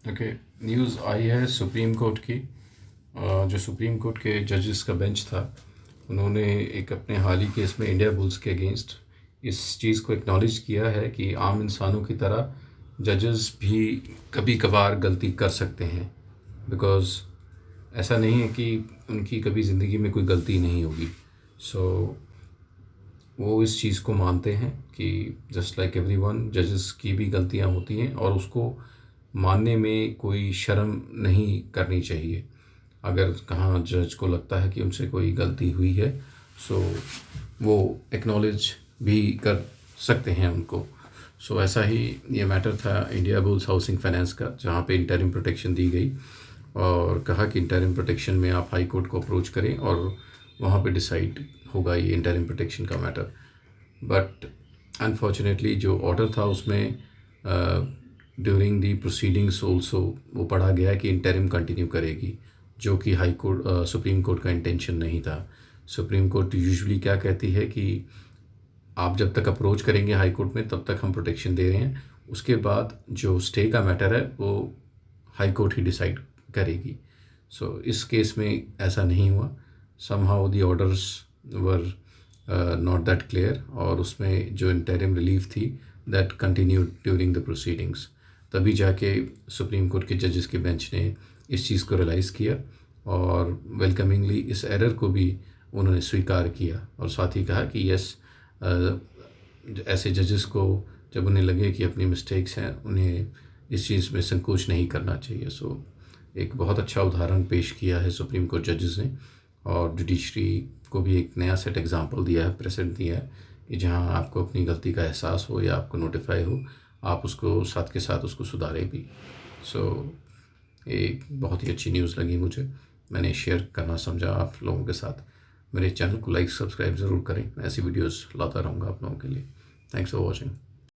Okay, news आई है supreme court की। जो सुप्रीम कोर्ट के जजेस का बेंच था, उन्होंने एक अपने हाल ही केस में इंडिया बुल्स के अगेंस्ट इस चीज़ को एक्नॉलेज किया है कि आम इंसानों की तरह जजेस भी कभी कभार गलती कर सकते हैं। बिकॉज़ ऐसा नहीं है कि उनकी कभी ज़िंदगी में कोई गलती नहीं होगी। सो वो इस चीज़ को मानते हैं कि जस्ट लाइक एवरीवन जजेस की भी गलतियां होती हैं और उसको मानने में कोई शर्म नहीं करनी चाहिए। अगर कहाँ जज को लगता है कि उनसे कोई गलती हुई है, सो वो एक्नॉलेज भी कर सकते हैं उनको। सो ऐसा ही ये मैटर था इंडिया बुल्स हाउसिंग फाइनेंस का, जहाँ पे इंटरिम प्रोटेक्शन दी गई और कहा कि इंटरिम प्रोटेक्शन में आप हाई कोर्ट को अप्रोच करें और वहाँ पे डिसाइड होगा ये इंटरिम प्रोटेक्शन का मैटर। बट अनफॉर्चुनेटली जो ऑर्डर था उसमें ड्यूरिंग दी प्रोसीडिंग्स ऑल्सो वो पढ़ा गया कि इंटरिम कंटिन्यू करेगी, जो कि हाई कोर्ट सुप्रीम कोर्ट का इंटेंशन नहीं था। सुप्रीम कोर्ट यूजुअली क्या कहती है कि आप जब तक अप्रोच करेंगे हाई कोर्ट में तब तक हम प्रोटेक्शन दे रहे हैं, उसके बाद जो स्टे का मैटर है वो हाई कोर्ट ही डिसाइड करेगी। सो इस केस में ऐसा नहीं हुआ। Somehow the orders were not that clear और उसमें जो इंटरिम रिलीफ थी that continued during the proceedings. तभी जाके सुप्रीम कोर्ट के जजेस के बेंच ने इस चीज़ को रियलाइज़ किया और वेलकमिंगली इस एरर को भी उन्होंने स्वीकार किया और साथ ही कहा कि यस, ऐसे जजेस को जब उन्हें लगे कि अपनी मिस्टेक्स हैं, उन्हें इस चीज़ में संकोच नहीं करना चाहिए। सो एक बहुत अच्छा उदाहरण पेश किया है सुप्रीम कोर्ट जजेस ने और जुडिशरी को भी एक नया सेट एग्जांपल दिया है, प्रेजेंट दिया है कि जहां आपको अपनी गलती का एहसास हो या आपको नोटिफाई हो, आप उसको साथ के साथ उसको सुधारें भी। सो एक बहुत ही अच्छी न्यूज़ लगी मुझे, मैंने शेयर करना समझा आप लोगों के साथ। मेरे चैनल को लाइक सब्सक्राइब ज़रूर करें, मैं ऐसी वीडियोस लाता रहूँगा आप लोगों के लिए। Thanks for watching.